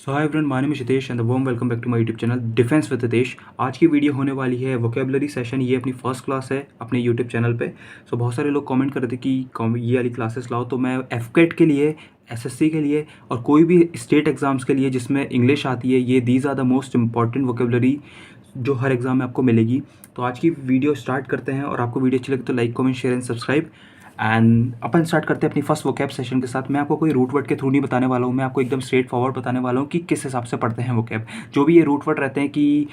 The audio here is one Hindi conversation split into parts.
So hi everyone, my name is Hitesh and warm welcome back to my YouTube channel defence with Hitesh. आज की वीडियो होने वाली है वोकेबलरी सेशन। ये अपनी फर्स्ट क्लास है अपने यूट्यूब चैनल पे। सो बहुत सारे लोग कमेंट कर रहे थे कि ये वाली क्लासेस लाओ, तो मैं एफकेट के लिए, एसएससी के लिए और कोई भी स्टेट एग्जाम्स के लिए जिसमें इंग्लिश आती है, ये these are the most important vocabulary जो हर एग्ज़ाम में आपको मिलेगी। तो आज की वीडियो स्टार्ट करते हैं, और आपको वीडियो अच्छी लगे तो like, comment, share and subscribe. And upon start करते हैं अपनी फर्स्ट वोकैब सेशन के साथ। मैं आपको कोई रूट वर्ड के थ्रू नहीं बताने वाला हूँ, मैं आपको एकदम स्ट्रेट फॉरवर्ड बताने वाला हूँ कि किस हिसाब से पढ़ते हैं वोकैब। जो भी ये रूट वर्ड रहते हैं, कि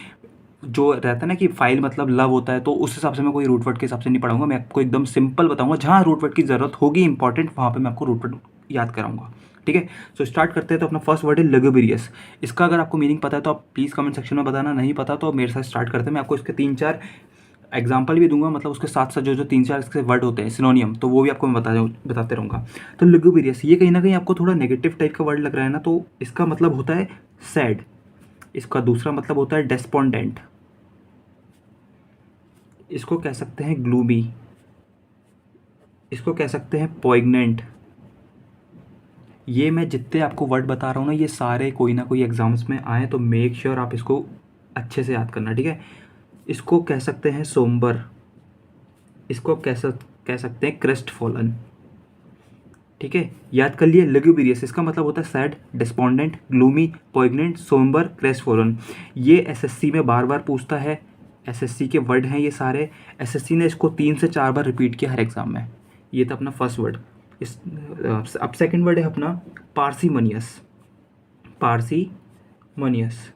जो रहता है ना कि फाइल मतलब लव होता है, तो उस हिसाब से मैं कोई रूट वर्ड के हिसाब से नहीं पढ़ाऊंगा। मैं आपको एकदम सिंपल बताऊंगा, जहाँ रूट वर्ड की ज़रूरत होगी इंपॉर्टेंट, वहाँ पर मैं आपको रूट वर्ड याद कराऊंगा। ठीक है, सो स्टार्ट करते हैं। तो अपना फर्स्ट वर्ड है लग्यूबेरियस। इसका अगर आपको मीनिंग पता है तो आप प्लीज़ कमेंट सेक्शन में बताना, नहीं पता तो मेरे साथ स्टार्ट करते हैं। मैं आपको इसके 3-4 एग्जाम्पल भी दूंगा, मतलब उसके साथ साथ जो जो 3-4 इसके वर्ड होते हैं सिनोनियम, तो वो भी आपको मैं बताते रहूँगा। तो लग्यूबेरियस, ये कहीं ना कहीं आपको थोड़ा नेगेटिव टाइप का वर्ड लग रहा है ना, तो इसका मतलब होता है सैड। इसका दूसरा मतलब होता है डेस्पोंडेंट। इसको कह सकते हैं ग्लूमी। इसको कह सकते हैं पोइग्नेंट। ये मैं जितने आपको वर्ड बता रहा हूँ ना, ये सारे कोई ना कोई एग्जाम्स में आए, तो मेक श्योर आप इसको अच्छे से याद करना। ठीक है, इसको कह सकते हैं सोम्बर। इसको कह सकते हैं क्रेस्ट फॉलन। ठीक है, याद कर लिए लग्यूबेरियस। इसका मतलब होता है सैड, डिस्पोंडेंट, ग्लूमी, पोइग्नेंट, सोम्बर, क्रेस्टफॉलन। ये एसएससी में बार बार पूछता है। एसएससी के वर्ड हैं ये सारे। एसएससी ने इसको 3 से 4 बार रिपीट किया हर एग्जाम में। ये था अपना फर्स्ट वर्ड। इस अब सेकंड वर्ड है अपना पार्सीमनियस। पार्सीमनियस।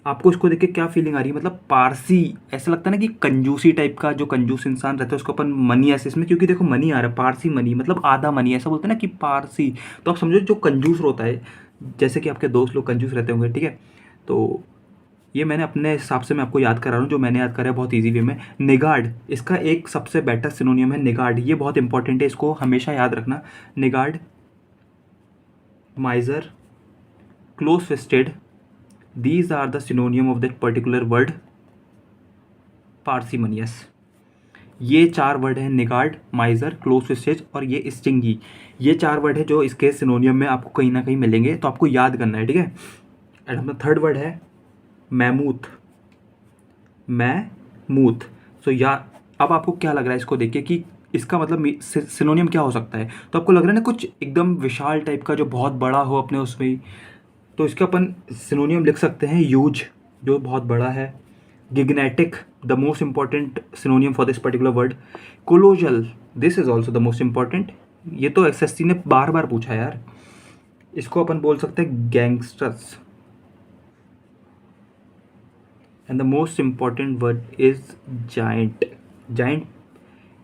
आपको इसको देख के क्या फीलिंग आ रही है? मतलब पारसी, ऐसा लगता है ना कि कंजूसी टाइप का, जो कंजूस इंसान रहता है उसको अपन मनी ऐसे, इसमें क्योंकि देखो मनी आ रहा है, पारसी मनी मतलब आधा मनी, ऐसा बोलते हैं ना कि पारसी। तो आप समझो जो कंजूस होता है, जैसे कि आपके दोस्त लोग कंजूस रहते होंगे। ठीक है, तो ये मैंने अपने हिसाब से मैं आपको याद करा रहा हूँ, जो मैंने याद करा है बहुत ईजी वे में। निगार्ड, इसका एक सबसे बेटर सिनोनियम है निगार्ड। ये बहुत इंपॉर्टेंट है, इसको हमेशा याद रखना। Niggard, miser, close fisted, these are the synonym of that particular word parsimonious। ये 4 वर्ड हैं, निगार्ड, माइजर, क्लोज फिस्टेज और ये स्टिंगी। ये 4 वर्ड है जो इसके सिनोनियम में आपको कहीं ना कहीं मिलेंगे, तो आपको याद करना है। ठीक है, एंड अपना थर्ड वर्ड है मैमूथ। मैमूथ। सो या अब आपको क्या लग रहा है इसको देख के कि इसका मतलब सिनोनियम क्या हो सकता है? तो आपको लग रहा है ना कुछ एकदम विशाल टाइप का, जो बहुत बड़ा हो अपने उसमें ही। तो इसका अपन सिनोनियम लिख सकते हैं यूज, जो बहुत बड़ा है। Gigantic, the most important synonym for this particular word. Colossal, this is also the most important. ये तो एसएससी ने बार बार पूछा यार। इसको अपन बोल सकते हैं gangsters. And the most important word is giant. Giant,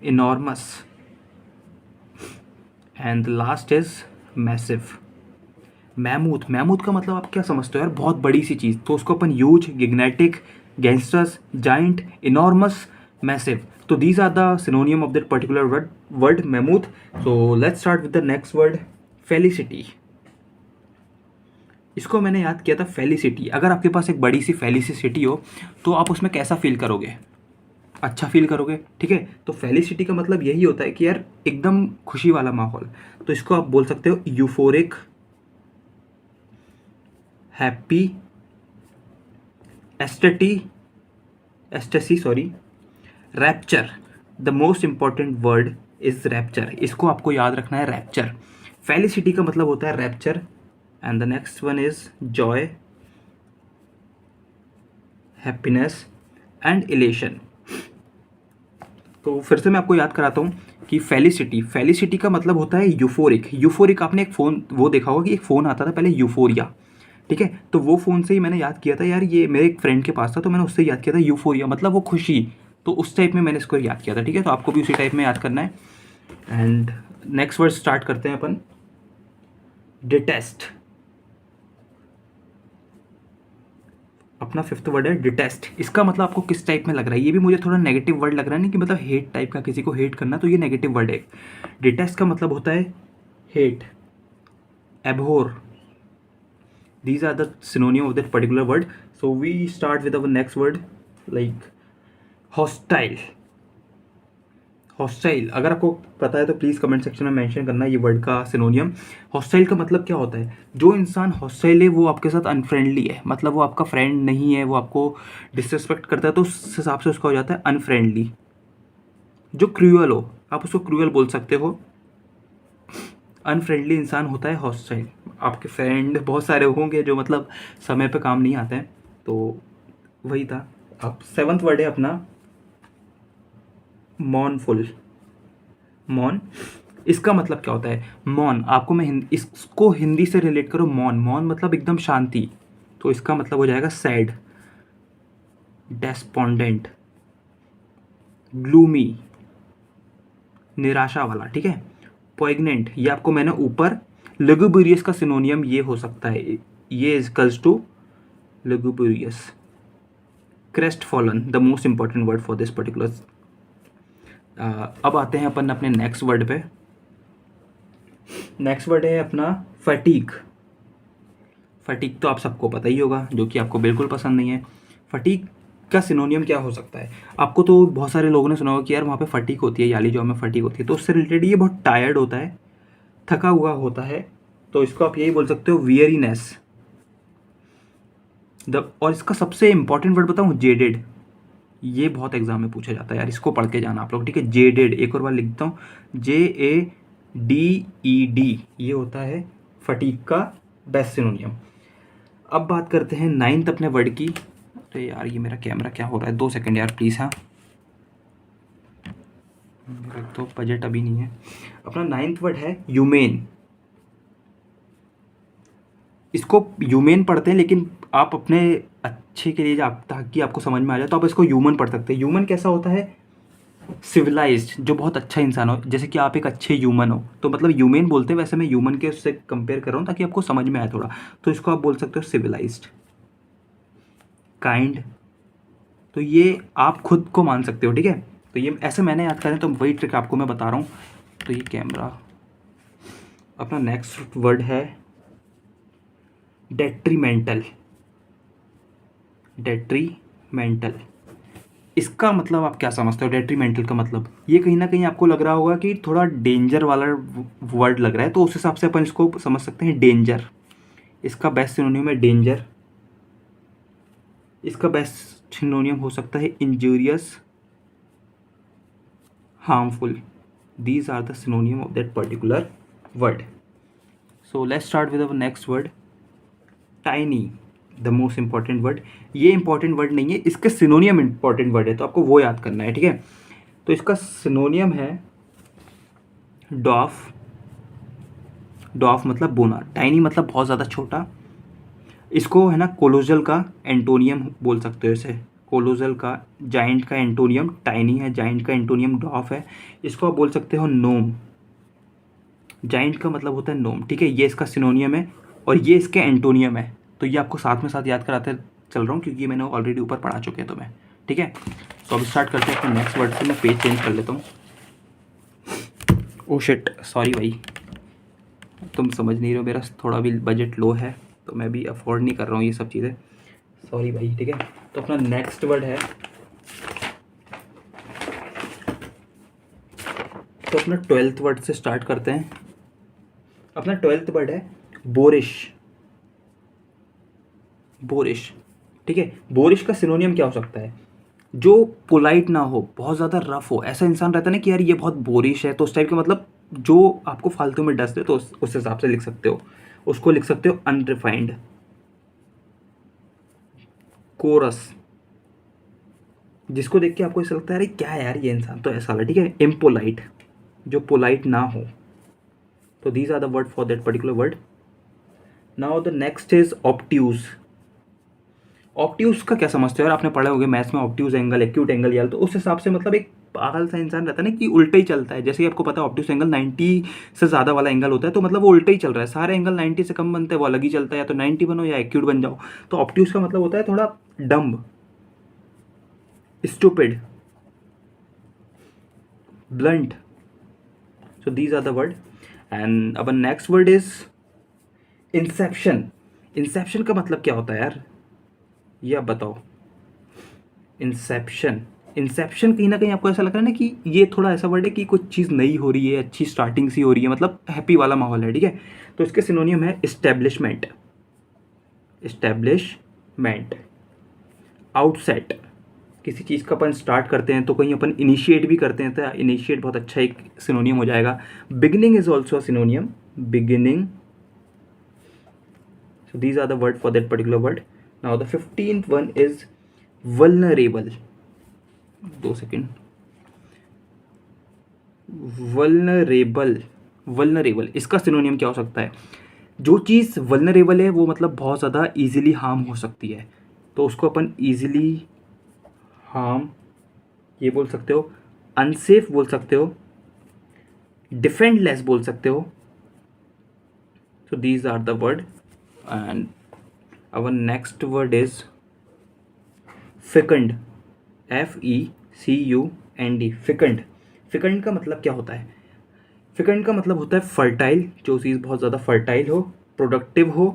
enormous. And the last is massive. मैमूथ, मैमूथ का मतलब आप क्या समझते हो यार? बहुत बड़ी सी चीज़। तो उसको अपन use, gigantic, gangsters, giant, enormous, massive. तो these are the synonym of that particular word mammoth. So let's start with the next word, felicity. इसको मैंने याद किया था फेलिसिटी। अगर आपके पास एक बड़ी सी फेलिसिटी हो, तो आप उसमें कैसा फील करोगे? अच्छा फील करोगे। ठीक है, तो फेलिसिटी का मतलब यही होता है कि यार एकदम खुशी वाला माहौल। तो इसको आप बोल सकते हो euphoric, happy, एस्टेसी sorry, rapture. The most important word is rapture. इसको आपको याद रखना है, रैप्चर। फेलिसिटी का मतलब होता है rapture. And the next one is Joy, happiness and elation. तो फिर से मैं आपको याद कराता हूँ कि फेलिसिटी, फेलिसिटी का मतलब होता है यूफोरिक। यूफोरिक, आपने एक फ़ोन वो देखा होगा कि एक फ़ोन आता था पहले, यूफोरिया। ठीक है, तो वो फ़ोन से ही मैंने याद किया था यार, ये मेरे एक फ्रेंड के पास था, तो मैंने उससे याद किया था यूफोरिया, मतलब वो खुशी। तो उस टाइप में मैंने इसको याद किया था। ठीक है, तो आपको भी उसी टाइप में याद करना है। एंड नेक्स्ट वर्ड स्टार्ट करते हैं अपन, डिटेस्ट। अपना फिफ्थ वर्ड है डिटेस्ट। इसका मतलब आपको किस टाइप में लग रहा है? ये भी मुझे थोड़ा नेगेटिव वर्ड लग रहा है, नहीं कि मतलब हेट टाइप का, किसी को हेट करना, तो ये नेगेटिव वर्ड है। डिटेस्ट का मतलब होता है hate, एबहोर। These are the synonym of that particular word. So we start with our next word, like hostile। Hostile, अगर आपको पता है तो प्लीज़ कमेंट सेक्शन में मेंशन करना ये वर्ड का सिनोनियम। हॉस्टाइल का मतलब क्या होता है? जो इंसान हॉस्टाइल है वो आपके साथ अनफ्रेंडली है, मतलब वो आपका फ्रेंड नहीं है, वो आपको डिसरिस्पेक्ट करता है, तो उस हिसाब से उसका हो जाता है अनफ्रेंडली। जो क्रूअल हो, आप उसको क्रूअल बोल सकते हो। अनफ्रेंडली इंसान होता है हॉस्टाइल। आपके फ्रेंड बहुत सारे होंगे जो मतलब समय पे काम नहीं आते हैं, तो वही था। अब 7th वर्ड है अपना मॉनफुल। मौन, इसका मतलब क्या होता है? मौन, आपको मैं इसको हिंदी से रिलेट करो। मौन, मौन मतलब एकदम शांति, तो इसका मतलब हो जाएगा सैड, डेस्पोंडेंट, ग्लूमी, निराशा वाला, ठीक है। पोइग्नेंट, ये आपको मैंने ऊपर, लुगुबरियस का सिनोनियम ये हो सकता है, ये equals to lugubrious. Crestfallen, the most important word for this particular. अब आते हैं अपन अपने नेक्स्ट वर्ड पे। नेक्स्ट वर्ड है अपना फटीक। फटीक तो आप सबको पता ही होगा, जो कि आपको बिल्कुल पसंद नहीं है। फटीक का सिनोनियम क्या हो सकता है? आपको तो बहुत सारे लोगों ने सुना होगा कि यार वहाँ पे फटीक होती है, याली जॉब में फटीक होती है, तो उससे रिलेटेड ये बहुत टायर्ड होता है, थका हुआ होता है, तो इसको आप यही बोल सकते हो वियरीनेस। और इसका सबसे इंपॉर्टेंट वर्ड बताऊँ, जेडेड। ये बहुत एग्जाम में पूछा जाता है यार, इसको पढ़ के जाना आप लोग, ठीक है। जेडेड, एक और बार लिखता हूँ, JADED, ये होता है फटीक का बेस्ट सिनोनियम। अब बात करते हैं 9th अपने वर्ड की। अरे यार ये मेरा कैमरा क्या हो रहा है, 2 सेकंड यार प्लीज़। हाँ, मेरा तो बजट अभी नहीं है। अपना 9th वर्ड है ह्यूमेन। इसको ह्यूमेन पढ़ते हैं, लेकिन आप अपने अच्छे के लिए, ताकि आपको समझ में आ जाए, तो आप इसको ह्यूमन पढ़ सकते हैं। ह्यूमन कैसा होता है? सिविलाइज्ड, जो बहुत अच्छा इंसान हो, जैसे कि आप एक अच्छे ह्यूमन हो, तो मतलब ह्यूमन बोलते हैं, वैसे मैं ह्यूमन के उससे कंपेयर कर रहा हूँ ताकि आपको समझ में आए थोड़ा। तो इसको आप बोल सकते हो सिविलाइज्ड। काइंड, तो ये आप खुद को मान सकते हो, ठीक है। तो ये ऐसे मैंने याद करें, तो वही ट्रिक आपको मैं बता रहा हूँ। तो ये कैमरा। अपना नेक्स्ट वर्ड है डेट्रीमेंटल। डेट्रीमेंटल, इसका मतलब आप क्या समझते हो? डेट्रीमेंटल का मतलब, ये कहीं ना कहीं आपको लग रहा होगा कि थोड़ा डेंजर वाला वर्ड लग रहा है, तो उस हिसाब से अपन इसको समझ सकते हैं डेंजर। इसका बेस्ट सिनोनियम है डेंजर। इसका बेस्ट सिनोनियम हो सकता है injurious, harmful. These are the synonym of that particular word. So let's start with our next word, tiny, the most important word. ये important word नहीं है, इसका synonym important word है, तो आपको वो याद करना है, ठीक है। तो इसका synonym है डॉफ। डॉफ मतलब बोना, टाइनी मतलब बहुत ज़्यादा छोटा। इसको है ना कोलोजल का एंटोनियम बोल सकते हो इसे। कोलोजल का, जाइंट का एंटोनियम टाइनी है, जाइंट का एंटोनियम डॉफ है। इसको आप बोल सकते हो नोम। जाइंट का मतलब होता है नोम, ठीक है। ये इसका सिनोनियम है और ये इसके एंटोनियम है। तो ये आपको साथ में साथ याद कराते चल रहा हूँ, क्योंकि मैंने ऑलरेडी ऊपर पढ़ा चुके हैं तुम्हें, ठीक है। तो अब स्टार्ट करते हैं अपने नेक्स्ट वर्ड से। मैं पेज चेंज कर लेता हूँ। ओ शिट, सॉरी भाई, तुम समझ नहीं रहे हो, मेरा थोड़ा भी बजट लो है, तो मैं भी अफोर्ड नहीं कर रहा हूँ ये सब चीज़ें, सॉरी भाई, ठीक है। तो अपना नेक्स्ट वर्ड है, तो अपना 12th वर्ड से स्टार्ट करते हैं। अपना 12th वर्ड है बोरिश। बोरिश, ठीक है। बोरिश का सिनोनियम क्या हो सकता है? जो पोलाइट ना हो, बहुत ज़्यादा रफ हो, ऐसा इंसान रहता है ना कि यार ये बहुत बोरिश है, तो उस टाइप के मतलब जो आपको फालतू में डस्ट दे, तो उस हिसाब से लिख सकते हो। उसको लिख सकते हो अनरिफाइंड। कोरस, जिसको देख के आपको ऐसा लगता है अरे क्या है यार ये इंसान तो ऐसा वाला, ठीक है। इम्पोलाइट, जो पोलाइट ना हो। तो these are the word for that particular word. Now the next is obtuse. Obtuse का क्या समझते हो यार? आपने पढ़े होंगे मैथ्स में, ऑब्ट्यूज एंगल, एक्यूट एंगल, यार तो उस हिसाब से मतलब एक पागल सा इंसान रहता है ना कि उल्टा ही चलता है। जैसे कि आपको पता है ऑब्ट्यूज एंगल 90 से ज़्यादा वाला एंगल होता है, तो मतलब वो उल्टा ही चल रहा है। सारे एंगल 90 से कम बनते हैं, वो अलग ही चलता है, या तो 90 बनो या एक्यूट बन जाओ। तो ऑब्ट्यूज का मतलब होता है थोड़ा dumb, stupid, blunt. So these are the word, and our next word is Inception. Inception का मतलब क्या होता है यार, ये आप बताओ। इंसेप्शन, इंसेप्शन कहीं ना कहीं आपको ऐसा लग रहा है ना कि ये थोड़ा ऐसा वर्ड है कि कुछ चीज़ नई हो रही है, अच्छी स्टार्टिंग सी हो रही है, मतलब हैप्पी वाला माहौल है, ठीक है। तो इसके सिनोनियम है इस्टेब्लिशमेंट, इस्टेब्लिशमेंट, आउटसेट, किसी चीज़ का अपन स्टार्ट करते हैं तो कहीं अपन इनिशिएट भी करते हैं, तो इनिशिएट बहुत अच्छा एक सिनोनियम हो जाएगा। Beginning is also a सिनोनियम, beginning. So these are the word for that particular word. Now the 15th one is vulnerable. 2 second. vulnerable, vulnerable इसका सिनोनियम क्या हो सकता है? जो चीज़ vulnerable है वो मतलब बहुत ज़्यादा easily harm हो सकती है, तो उसको अपन easily harm ये बोल सकते हो, unsafe बोल सकते हो, defenseless बोल सकते हो। So these are the word and our next word is fecund, FECUND, fecund। fecund का मतलब क्या होता है? fecund का मतलब होता है फर्टाइल, जो चीज़ बहुत ज़्यादा फर्टाइल हो, प्रोडक्टिव हो,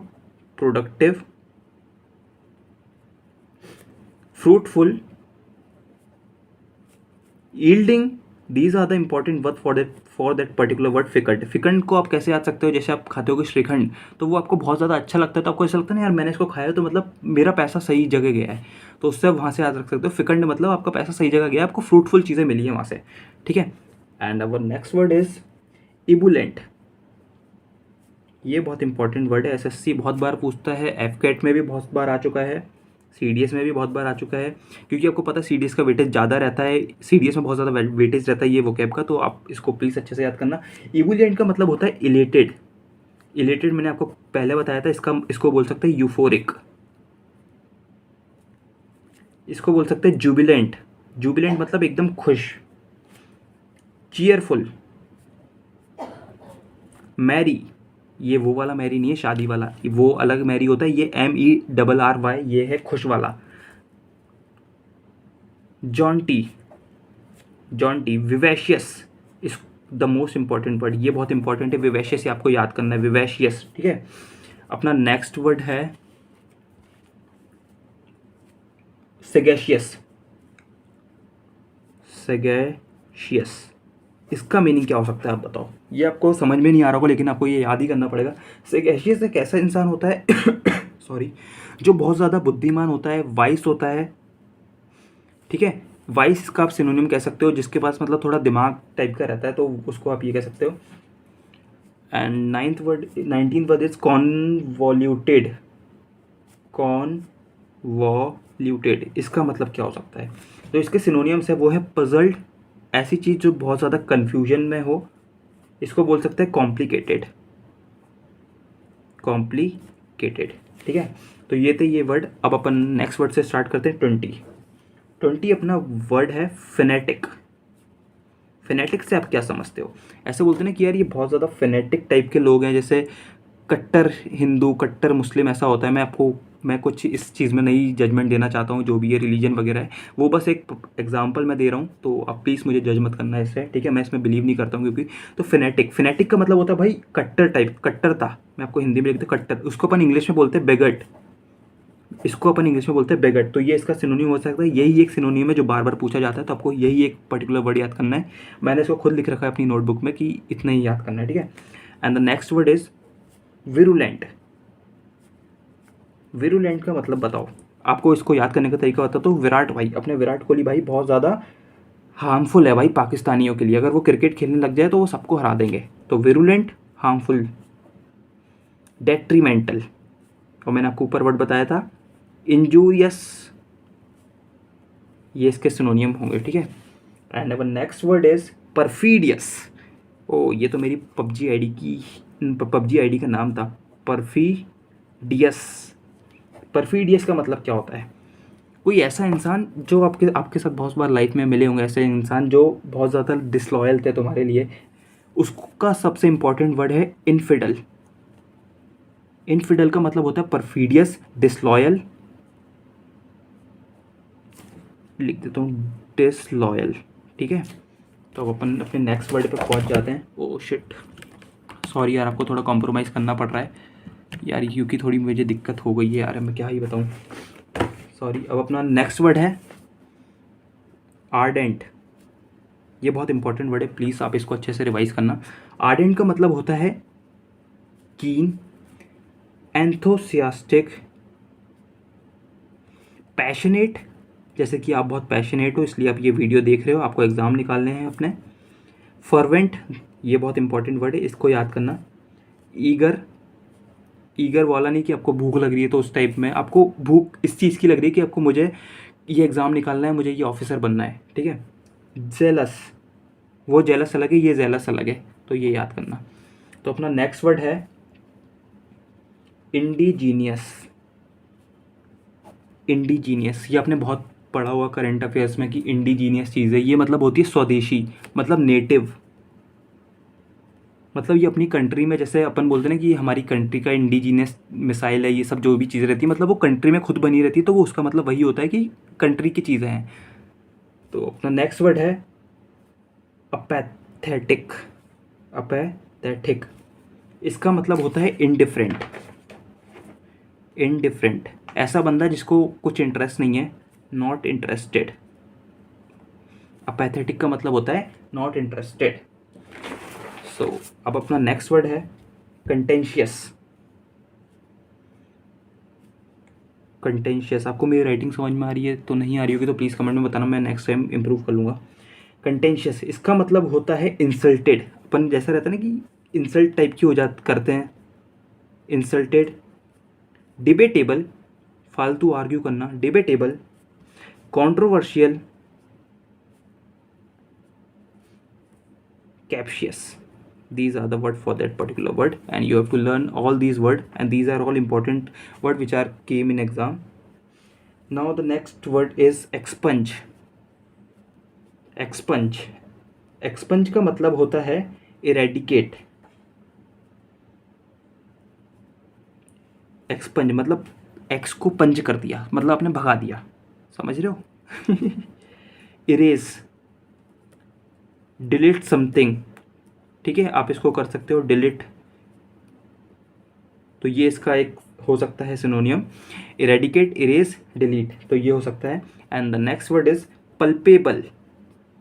productive, fruitful, yielding. These are the important word for that particular word fecund। fecund को आप कैसे याद सकते हो? जैसे आप खाते हो श्रीखंड, तो वो आपको बहुत ज़्यादा अच्छा लगता है, तो आपको ऐसा लगता है ना यार मैंने इसको खाया तो मतलब मेरा पैसा सही जगह गया है, तो उससे आप वहाँ से याद रख सकते हो fecund मतलब आपका पैसा सही जगह गया, आपको फ्रूटफुल चीज़ें मिली है वहाँ से, ठीक है। And our next word is ebullient. ये बहुत इंपॉर्टेंट वर्ड है, एसएससी बहुत बार पूछता है, एफकेट में भी बहुत बार आ चुका है, सीडीएस में भी बहुत बार आ चुका है, क्योंकि आपको पता है सीडीएस का वेटेज ज़्यादा रहता है, सीडीएस में बहुत ज़्यादा वेटेज रहता है ये वोकैब का, तो आप इसको प्लीज़ अच्छे से याद करना। इबुलेंट का मतलब होता है इलेटेड। इलेटेड मैंने आपको पहले बताया था, इसको बोल सकते हैं यूफोरिक, इसको बोल सकते हैं जुबिलेंट। जुबिलेंट मतलब एकदम खुश, चीयरफुल, मैरी, ये वो वाला मैरी नहीं है शादी वाला, वो अलग मैरी होता है, ये MERRY, ये है खुश वाला। जॉन्टी, जॉन्टी, विवेशियस इस द मोस्ट इंपॉर्टेंट वर्ड, ये बहुत इंपॉर्टेंट है, विवेशियस आपको याद करना है, विवेशियस, ठीक है। अपना नेक्स्ट वर्ड है सेगेशियस, सेगेशियस। इसका मीनिंग क्या हो सकता है आप बताओ? ये आपको समझ में नहीं आ रहा होगा, लेकिन आपको ये याद ही करना पड़ेगा। सेगेशियस एक ऐसा इंसान होता है सॉरी, जो बहुत ज़्यादा बुद्धिमान होता है, वाइस होता है, ठीक है। वाइस का आप सिनोनिम कह सकते हो, जिसके पास मतलब थोड़ा दिमाग टाइप का रहता है, तो उसको आप ये कह सकते हो। एंड 19th वर्ड इज कॉन्वॉल्यूटेड, कॉन्वॉल्यूटेड इसका मतलब क्या हो सकता है? तो इसके सिनोनियम्स है, वो है पजल्ड, ऐसी चीज़ जो बहुत ज़्यादा कन्फ्यूजन में हो, इसको बोल सकते हैं कॉम्प्लिकेटेड, कॉम्प्लिकेटेड, ठीक है। तो ये थे ये वर्ड। अब अपन नेक्स्ट वर्ड से स्टार्ट करते हैं। 20 अपना वर्ड है फिनेटिक। फिनेटिक से आप क्या समझते हो? ऐसे बोलते हैं ना कि यार ये बहुत ज़्यादा फिनेटिक टाइप के लोग हैं, जैसे कट्टर हिंदू, कट्टर मुस्लिम ऐसा होता है। मैं कुछ इस चीज़ में नहीं जजमेंट देना चाहता हूँ, जो भी ये रिलीजन वगैरह है, वो बस एक एग्जांपल मैं दे रहा हूँ, तो आप प्लीज़ मुझे जज मत करना इससे, ठीक है। मैं इसमें बिलीव नहीं करता हूँ क्योंकि, तो फिनेटिक का मतलब होता है भाई कट्टर टाइप, कट्टरता। मैं आपको हिंदी में लिखता हूँ कट्टर, उसको अपन इंग्लिश में बोलते हैं बेगट, इसको अपन इंग्लिश में बोलते हैं बेगट। तो ये इसका सिनोनिम हो सकता है, यही एक सिनोनिम है जो बार बार पूछा जाता है, तो आपको यही एक पर्टिकुलर वर्ड याद करना है। मैंने इसको खुद लिख रखा है अपनी नोटबुक में कि इतना ही याद करना है, ठीक है। And the next word is virulent. Virulent का मतलब बताओ, आपको इसको याद करने का तरीका होता है, तो विराट भाई, अपने विराट कोहली भाई बहुत ज़्यादा हार्मफुल है भाई पाकिस्तानियों के लिए, अगर वो क्रिकेट खेलने लग जाए तो वो सबको हरा देंगे। तो विरुलेंट, हार्मफुल, डेट्रीमेंटल, और मैंने आपको ऊपर वर्ड बताया था इंजूरियस, ये इसके सिनोनियम होंगे, ठीक है। And our next word is perfidious. ओ ये तो मेरी पबजी आईडी का नाम था, परफीडियस। परफीडियस का मतलब क्या होता है? कोई ऐसा इंसान जो आपके साथ बहुत बार लाइफ में मिले होंगे, ऐसे इंसान जो बहुत ज़्यादा डिसलॉयल थे तुम्हारे लिए, उसका सबसे इंपॉर्टेंट वर्ड है इनफिडल। इनफिडल का मतलब होता है परफीडियस, डिसलॉयल, लिख देता हूँ डिसलॉयल, ठीक है। तो अब अपन अपने नेक्स्ट वर्ड पे पहुँच जाते हैं। ओ शिट, सॉरी यार, आपको थोड़ा कॉम्प्रोमाइज़ करना पड़ रहा है यार, क्योंकि थोड़ी मुझे दिक्कत हो गई है यार, मैं क्या ही बताऊँ, सॉरी। अब अपना नेक्स्ट वर्ड है आर्डेंट, ये बहुत इंपॉर्टेंट वर्ड है, प्लीज़ आप इसको अच्छे से रिवाइज करना। आर्डेंट का मतलब होता है कीन, एंथोसियास्टिक, पैशनेट, जैसे कि आप बहुत पैशनेट हो इसलिए आप ये वीडियो देख रहे हो, आपको एग्ज़ाम निकालने हैं अपने। फर्वेंट, ये बहुत इंपॉर्टेंट वर्ड है, इसको याद करना। ईगर, ईगर वाला नहीं कि आपको भूख लग रही है तो उस टाइप में, आपको भूख इस चीज़ की लग रही है कि आपको मुझे ये एग्ज़ाम निकालना है, मुझे ये ऑफिसर बनना है, ठीक है। जेलस, वो जेलस अलग है, ये जेलस अलग है, तो ये याद करना। तो अपना नेक्स्ट वर्ड है इंडिजीनियस। इंडिजीनियस, ये आपने बहुत पढ़ा हुआ करंट अफेयर्स में कि इंडिजीनियस चीज़ है, ये मतलब होती है स्वदेशी, मतलब नेटिव, मतलब ये अपनी कंट्री में, जैसे अपन बोलते हैं ना कि हमारी कंट्री का इंडिजीनियस मिसाइल है, ये सब जो भी चीज़ें रहती है मतलब वो कंट्री में खुद बनी रहती है, तो वो उसका मतलब वही होता है कि कंट्री की चीज़ें हैं। तो अपना नेक्स्ट वर्ड है अपैथेटिक। अपैथेटिक, इसका मतलब होता है इनडिफरेंट। इनडिफरेंट, ऐसा बंदा जिसको कुछ इंटरेस्ट नहीं है, नॉट इंटरेस्टेड। अपैथेटिक का मतलब होता है नॉट इंटरेस्टेड। सो अब अपना नेक्स्ट वर्ड है कंटेंशियस। कंटेंशियस, आपको मेरी राइटिंग समझ में आ रही है, तो नहीं आ रही होगी तो प्लीज़ कमेंट में बताना, मैं नेक्स्ट टाइम इंप्रूव कर लूँगा। कंटेंशियस, इसका मतलब होता है इंसल्टेड। अपन जैसा रहता है ना कि इंसल्ट टाइप की हो जात करते हैं, इंसल्टेड। डिबेटेबल, फालतू आर्ग्यू करना, debatable. Controversial, captious. These are the word for that particular word, and you have to learn all these word, and these are all important word which are came in exam. Now the next word is expunge. Expunge, expunge का मतलब होता है eradicate. एक्सपंज मतलब एक्स को पंज कर दिया, मतलब आपने भगा दिया, समझ रहे हो। इरेज, डिलीट समथिंग, ठीक है, आप इसको कर सकते हो डिलीट, तो ये इसका एक हो सकता है सिनोनियम, इरेडिकेट, इरेज, डिलीट, तो ये हो सकता है। And the next word is palpebral.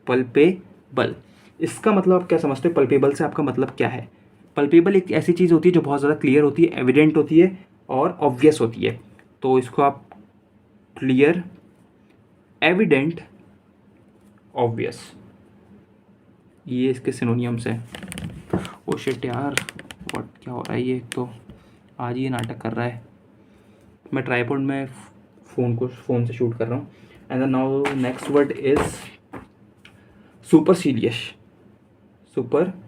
Palpebral, इसका मतलब आप क्या समझते हो, पल्पेबल से आपका मतलब क्या है। पल्पेबल एक ऐसी चीज़ होती है जो बहुत ज़्यादा क्लियर होती है, एविडेंट होती है और ऑब्वियस होती है, तो इसको आप क्लियर, एविडेंट, ऑब्वियस, ये इसके सिनोनियम्स हैं। ओ शिट यार, व्हाट, क्या हो रहा है, ये तो आज ये नाटक कर रहा है। मैं ट्राईपॉड में फ़ोन से शूट कर रहा हूँ। And now next word is supercilious. Supercilious,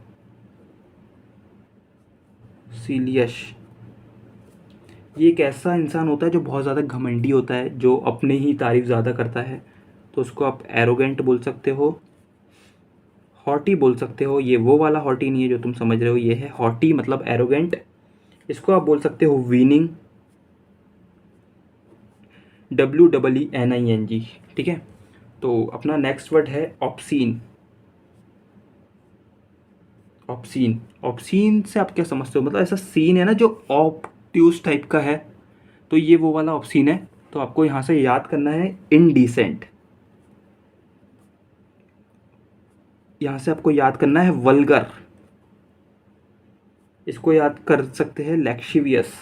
ये एक ऐसा इंसान होता है जो बहुत ज़्यादा घमंडी होता है, जो अपने ही तारीफ ज़्यादा करता है, तो उसको आप एरोगेंट बोल सकते हो, हॉटी बोल सकते हो। ये वो वाला हॉटी नहीं है जो तुम समझ रहे हो, ये है हॉटी मतलब एरोगेंट। इसको आप बोल सकते हो वीनिंग, WEENING, ठीक है। तो अपना नेक्स्ट वर्ड है ऑब्सीन। ऑब्सीन, ऑब्सीन से आप क्या समझते हो, मतलब ऐसा सीन है ना जो ऑब्ट्यूज टाइप का है, तो ये वो वाला ऑब्सीन है। तो आपको यहाँ से याद करना है इनडिसेंट, यहाँ से आपको याद करना है वल्गर, इसको याद कर सकते हैं लेक्शिवियस,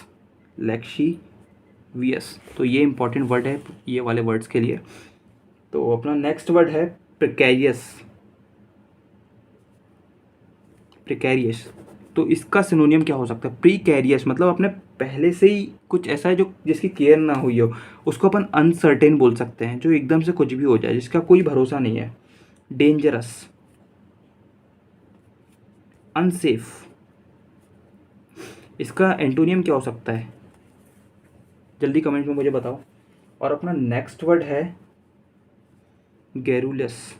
लेक्शिवियस, तो ये इंपॉर्टेंट वर्ड है ये वाले वर्ड्स के लिए। तो अपना नेक्स्ट वर्ड है प्रिकेरियस। प्रिकेरियस, तो इसका सिनोनियम क्या हो सकता है, प्रीकैरियस, मतलब अपने पहले से ही कुछ ऐसा है जो जिसकी केयर ना हुई हो, उसको अपन अनसर्टेन बोल सकते हैं, जो एकदम से कुछ भी हो जाए, जिसका कोई भरोसा नहीं है। डेंजरस, अनसेफ, इसका एंटोनियम क्या हो सकता है, जल्दी कमेंट में मुझे बताओ। और अपना नेक्स्ट वर्ड है गैरुलस।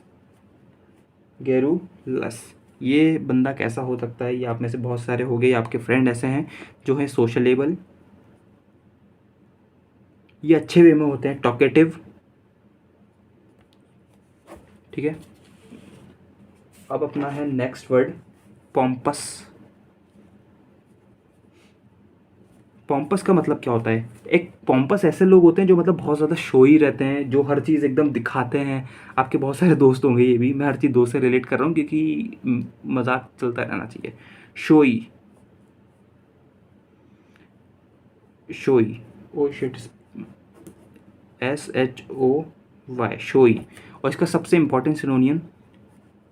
गैरुलस, ये बंदा कैसा हो सकता है, ये आप में से बहुत सारे हो गए, आपके फ्रेंड ऐसे हैं जो है सोशलेबल, ये अच्छे वे में होते हैं, टॉकेटिव, ठीक है। अब अपना है नेक्स्ट वर्ड पॉम्पस। पॉम्पस का मतलब क्या होता है? एक पॉम्पस ऐसे लोग होते हैं जो मतलब बहुत ज़्यादा शोई रहते हैं, जो हर चीज़ एकदम दिखाते हैं। आपके बहुत सारे दोस्त होंगे, ये भी मैं हर चीज़ दोस्त से रिलेट कर रहा हूँ क्योंकि मजाक चलता रहना चाहिए। Showy, showy, oh shit, SHOY, showy. और इसका सबसे इम्पोर्टेंट सिनोनियम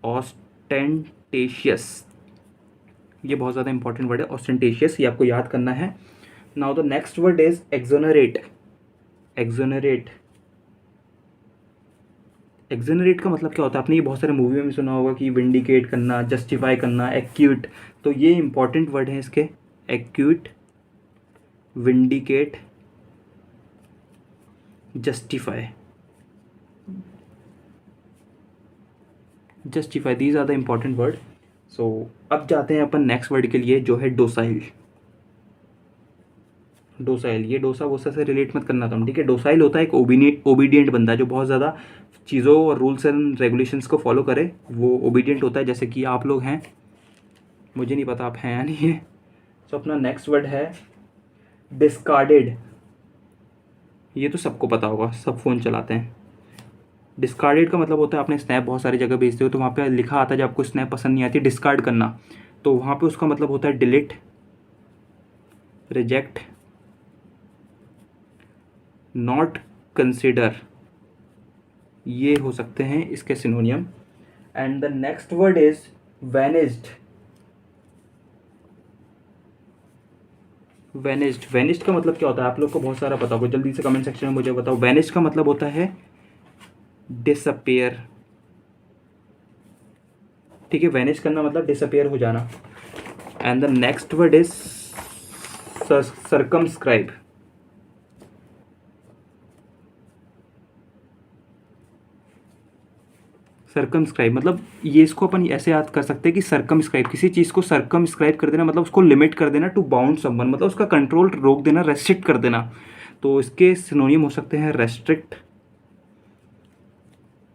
ऑस्टेंटेशियस। ये बहुत ज़्यादा इंपॉर्टेंट वर्ड है ऑस्टेंटेशियस, ये आपको याद करना है। Now the next word is exonerate. Exonerate, exonerate का मतलब क्या होता है? आपने ये बहुत सारे मूवी में भी सुना होगा कि विंडिकेट करना, जस्टिफाई करना, एक्यूट। तो ये इंपॉर्टेंट वर्ड है इसके, acquit, vindicate, justify. Justify, these are the important word. So अब जाते हैं अपन नेक्स्ट वर्ड के लिए जो है डोसाइल। डोसाइल, ये डोसा वोसा से रिलेट मत करना तुम, ठीक है? डोसाइल होता है एक ओबीडियंट बंदा जो बहुत ज़्यादा चीज़ों और रूल्स एंड रेगुलेशंस को फॉलो करे, वो ओबीडियंट होता है। जैसे कि आप लोग हैं, मुझे नहीं पता आप हैं या नहीं है। सो अपना नेक्स्ट वर्ड है डिस्कार्डेड। ये तो सबको पता होगा, सब फ़ोन चलाते हैं। डिस्कार्डेड का मतलब होता है आपने स्नैप बहुत सारी जगह भेजते हो तो वहाँ पे लिखा आता है जब आपको स्नैप पसंद नहीं आती डिस्कार्ड करना, तो वहाँ पे उसका मतलब होता है डिलीट, रिजेक्ट, नॉट कंसिडर। ये हो सकते हैं इसके सिनोनियम। And the next word is vanished. Vanished, vanished का मतलब क्या होता है? आप लोग को बहुत सारा पता होगा, जल्दी से कमेंट सेक्शन में मुझे बताओ। वैनिस्ड का मतलब होता है डिसअपियर, ठीक है? वैनिश करना मतलब डिसअपियर हो जाना। And the next word is circumscribe. Circumscribe मतलब ये, इसको अपन ऐसे याद कर सकते हैं कि सर्कमस्क्राइब, किसी चीज़ को सर्कमस्क्राइब कर देना मतलब उसको लिमिट कर देना, टू बाउंड समवन मतलब उसका कंट्रोल रोक देना, रेस्ट्रिक्ट कर देना। तो इसके सिनोनियम हो सकते हैं रेस्ट्रिक्ट,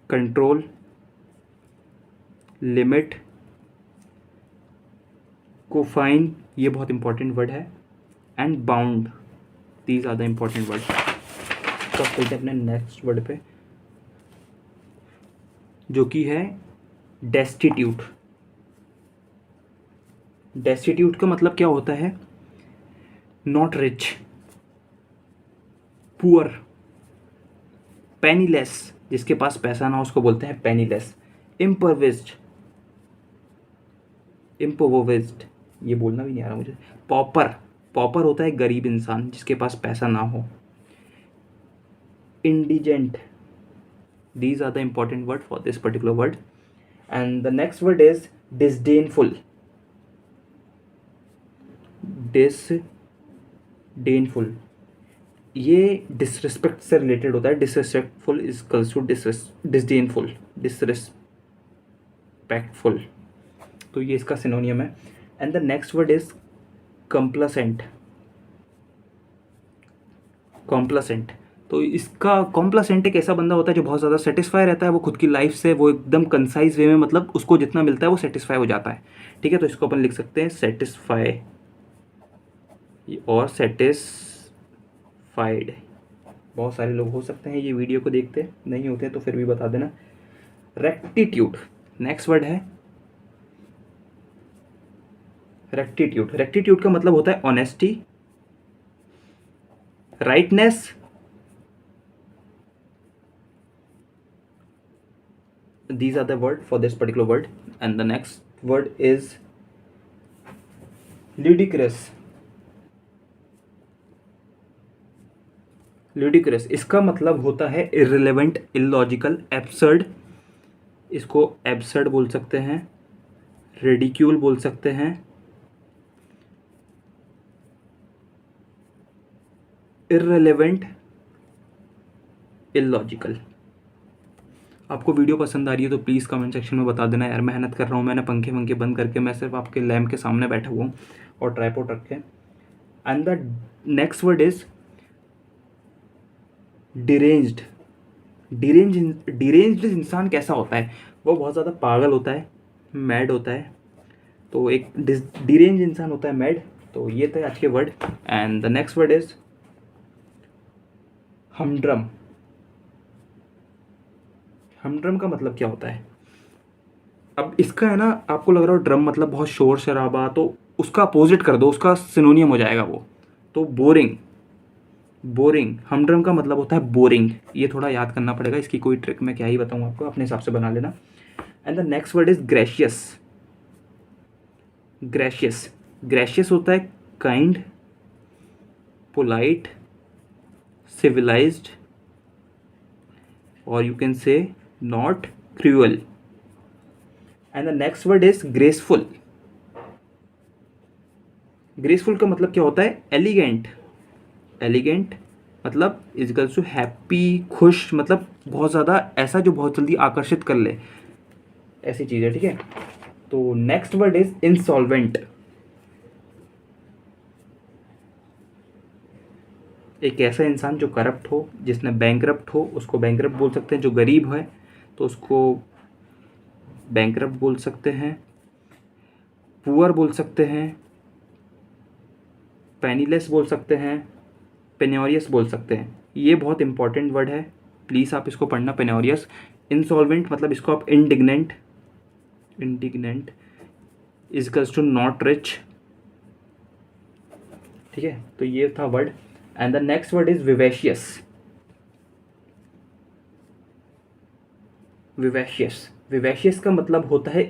कंट्रोल, लिमिट, कोफाइन, ये बहुत इंपॉर्टेंट वर्ड है, and bound. These are the important word. तो चलते हैं अपने नेक्स्ट वर्ड पे जो कि है डेस्टिट्यूट। डेस्टिट्यूट का मतलब क्या होता है? नॉट रिच, पुअर, पेनीलेस, जिसके पास पैसा ना हो उसको बोलते हैं पेनीलेस, इम्पोविज्ड, इम्पोविज्ड, ये बोलना भी नहीं आ रहा मुझे। पॉपर, पॉपर होता है गरीब इंसान जिसके पास पैसा ना हो। Indigent, these are the important word for this particular word. And the next word is disdainful. Disdainful, ये डिसरिस्पेक्ट से रिलेटेड होता है। Disrespectful is equals to disdainful, disrespectful, तो ये इसका सिनोनियम है। And the next word is complacent. Complacent, तो इसका कॉम्प्लासेंट एक ऐसा बंदा होता है जो बहुत ज़्यादा सेटिस्फाई रहता है वो खुद की लाइफ से, वो एकदम कंसाइज वे में, मतलब उसको जितना मिलता है वो सेटिस्फाई हो जाता है, ठीक है? तो इसको अपन लिख सकते हैं सेटिस्फाई और सेटिस्फाइड। बहुत सारे लोग हो सकते हैं ये वीडियो को देखते, नहीं होते तो फिर भी बता देना। रेक्टिट्यूड, नेक्स्ट वर्ड है रेक्टिट्यूड। रेक्टिट्यूड का मतलब होता है honesty, rightness, these are the word for this particular word. And the next word is ludicrous. ludicrous, इसका मतलब होता है irrelevant, illogical, absurd। इसको absurd बोल सकते हैं, ridicule बोल सकते हैं, irrelevant, illogical। आपको वीडियो पसंद आ रही है तो प्लीज़ कमेंट सेक्शन में बता देना यार। मेहनत कर रहा हूँ, मैंने पंखे वंखे बंद करके, मैं सिर्फ आपके लैम्प के सामने बैठा हुआ हूँ और ट्राइपॉड रख के। And the next word is deranged. Deranged इंसान कैसा होता है? वो बहुत ज़्यादा पागल होता है, मैड होता है। तो एक डिरेंज इंसान होता है मैड, तो ये थे आज के word. And the next word is हमड्रम। हमड्रम का मतलब क्या होता है? अब इसका है ना, आपको लग रहा हो ड्रम मतलब बहुत शोर शराबा, तो उसका अपोजिट कर दो, उसका सिनोनियम हो जाएगा वो। तो बोरिंग, बोरिंग। हमड्रम का मतलब होता है बोरिंग। ये थोड़ा याद करना पड़ेगा, इसकी कोई ट्रिक मैं क्या ही बताऊँ आपको, अपने हिसाब से बना लेना। And the next word is gracious. Gracious, gracious होता है kind, polite, civilized, or you can say not cruel. And the next word is graceful. graceful का मतलब क्या होता है? elegant. elegant मतलब इजिकल्स टू हैप्पी, खुश, मतलब बहुत ज़्यादा ऐसा जो बहुत जल्दी आकर्षित कर ले, ऐसी चीज़ है, ठीक है। तो नेक्स्ट वर्ड इज इंसॉल्वेंट। एक ऐसा इंसान जो करप्ट हो, जिसने बैंकरप्ट हो, उसको बैंकरप्ट बोल सकते हैं। जो गरीब है तो उसको बैंकरप्ट बोल सकते हैं, पुअर बोल सकते हैं, पेनीलेस बोल सकते हैं, पेनोरियस बोल सकते हैं। ये बहुत इंपॉर्टेंट वर्ड है, प्लीज़ आप इसको पढ़ना, पेनोरियस। इंसॉल्वेंट मतलब इसको आप indigent, indigent equals to not rich, ठीक है। तो ये था word. And the next word is vivacious. Vivacious, vivacious का मतलब होता है